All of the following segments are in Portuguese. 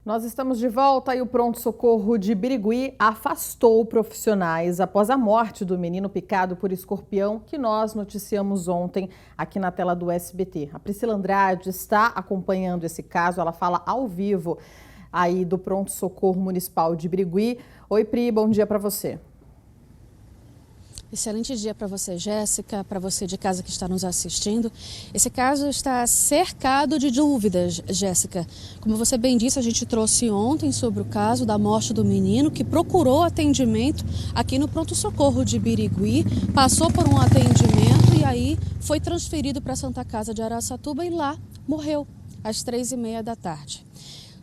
Nós estamos de volta e o pronto-socorro de Birigui afastou profissionais após a morte do menino picado por escorpião que nós noticiamos ontem aqui na tela do SBT. A Priscila Andrade está acompanhando esse caso, ela fala ao vivo aí do pronto-socorro municipal de Birigui. Oi, Pri, bom dia para você. Excelente dia para você, Jéssica, para você de casa que está nos assistindo. Esse caso está cercado de dúvidas, Jéssica. Como você bem disse, a gente trouxe ontem sobre o caso da morte do menino que procurou atendimento aqui no pronto-socorro de Birigui, passou por um atendimento e aí foi transferido para a Santa Casa de Araçatuba e lá morreu às 3h30 da tarde.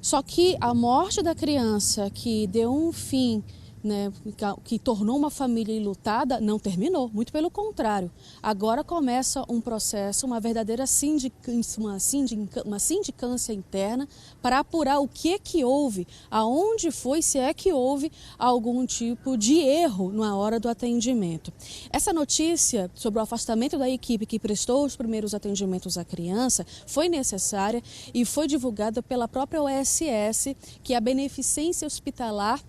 Só que a morte da criança que deu um fim, que tornou uma família enlutada, não terminou, muito pelo contrário. Agora começa um processo, uma verdadeira sindicância interna para apurar o que é que houve, aonde foi, se é que houve algum tipo de erro na hora do atendimento. Essa notícia sobre o afastamento da equipe que prestou os primeiros atendimentos à criança foi necessária e foi divulgada pela própria OSS, que é a Beneficência Hospitalar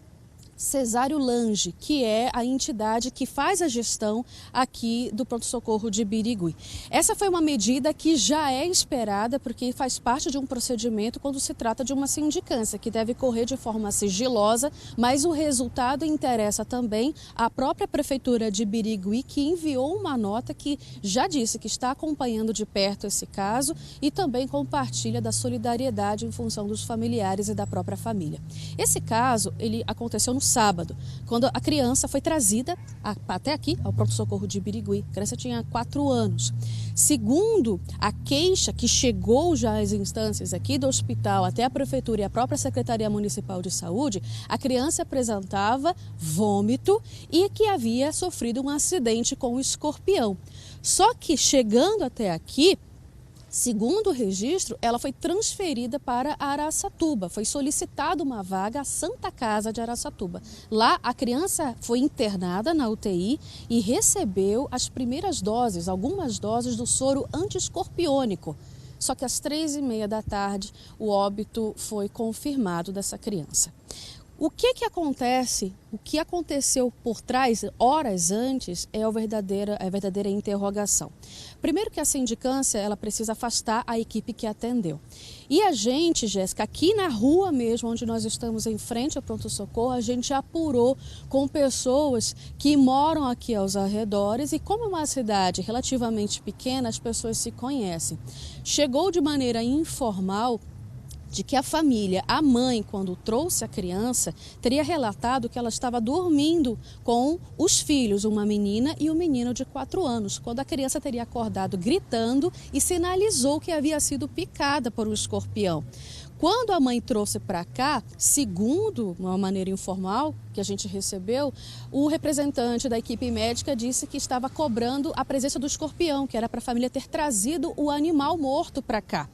Cesário Lange, que é a entidade que faz a gestão aqui do pronto-socorro de Birigui. Essa foi uma medida que já é esperada porque faz parte de um procedimento quando se trata de uma sindicância, que deve correr de forma sigilosa, mas o resultado interessa também à própria Prefeitura de Birigui, que enviou uma nota que já disse que está acompanhando de perto esse caso e também compartilha da solidariedade em função dos familiares e da própria família. Esse caso, ele aconteceu no sábado, quando a criança foi trazida até aqui, ao pronto-socorro de Birigui. A criança tinha 4 anos. Segundo a queixa que chegou já às instâncias aqui do hospital, até a Prefeitura e a própria Secretaria Municipal de Saúde, a criança apresentava vômito e que havia sofrido um acidente com o escorpião. Só que chegando até aqui, segundo o registro, ela foi transferida para Araçatuba. Foi solicitada uma vaga à Santa Casa de Araçatuba. Lá, a criança foi internada na UTI e recebeu as primeiras doses, algumas doses do soro anti-escorpiônico. Só que às 3h30 da tarde, o óbito foi confirmado dessa criança. O que acontece, o que aconteceu por trás, horas antes, é a verdadeira interrogação. Primeiro que a sindicância, ela precisa afastar a equipe que atendeu. E a gente, Jéssica, aqui na rua mesmo, onde nós estamos em frente ao pronto-socorro, a gente apurou com pessoas que moram aqui aos arredores e como é uma cidade relativamente pequena, as pessoas se conhecem. Chegou de maneira informal de que a família, a mãe, quando trouxe a criança, teria relatado que ela estava dormindo com os filhos, uma menina e um menino de 4 anos, quando a criança teria acordado gritando e sinalizou que havia sido picada por um escorpião. Quando a mãe trouxe para cá, segundo uma maneira informal que a gente recebeu, o representante da equipe médica disse que estava cobrando a presença do escorpião, que era para a família ter trazido o animal morto para cá.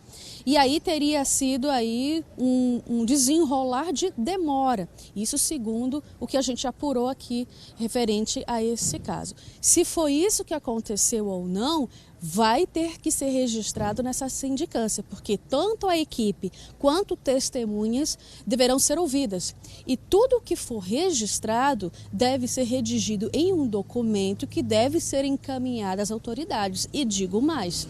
E aí teria sido aí um desenrolar de demora. Isso segundo o que a gente apurou aqui referente a esse caso. Se foi isso que aconteceu ou não, vai ter que ser registrado nessa sindicância, porque tanto a equipe quanto testemunhas deverão ser ouvidas. E tudo que for registrado deve ser redigido em um documento que deve ser encaminhado às autoridades. E digo mais,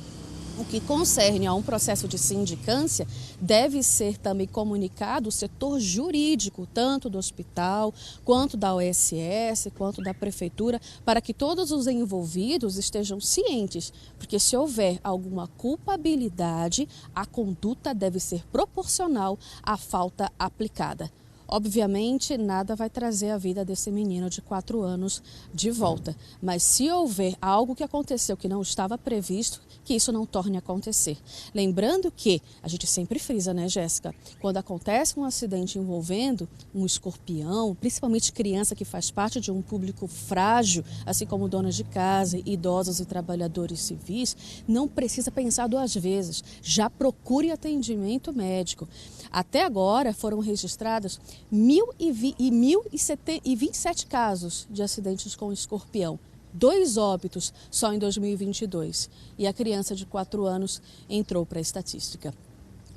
o que concerne a um processo de sindicância, deve ser também comunicado o setor jurídico, tanto do hospital, quanto da OSS, quanto da prefeitura, para que todos os envolvidos estejam cientes, porque se houver alguma culpabilidade, a conduta deve ser proporcional à falta aplicada. Obviamente, nada vai trazer a vida desse menino de 4 anos de volta, mas se houver algo que aconteceu que não estava previsto, que isso não torne a acontecer. Lembrando que, a gente sempre frisa, né, Jéssica? Quando acontece um acidente envolvendo um escorpião, principalmente criança que faz parte de um público frágil, assim como donas de casa, idosos e trabalhadores civis, não precisa pensar 2 vezes, já procure atendimento médico. Até agora foram registrados 1.027 casos de acidentes com escorpião. 2 óbitos só em 2022. E a criança de 4 anos entrou para a estatística.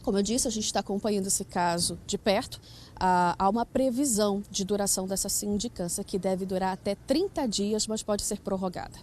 Como eu disse, a gente está acompanhando esse caso de perto. Há uma previsão de duração dessa sindicância que deve durar até 30 dias, mas pode ser prorrogada.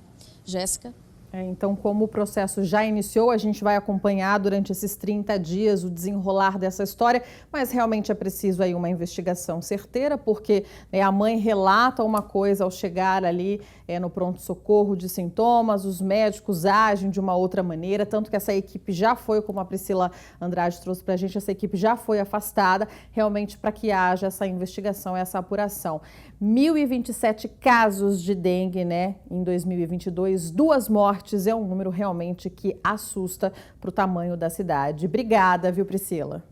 Jéssica? Então, como o processo já iniciou, a gente vai acompanhar durante esses 30 dias o desenrolar dessa história, mas realmente é preciso aí uma investigação certeira, porque a mãe relata uma coisa ao chegar ali no pronto-socorro de sintomas, os médicos agem de uma outra maneira, tanto que essa equipe já foi, como a Priscila Andrade trouxe para a gente, essa equipe já foi afastada, realmente para que haja essa investigação, essa apuração. 1.027 casos de dengue, em 2022, 2 mortes. É um número realmente que assusta para o tamanho da cidade. Obrigada, viu, Priscila?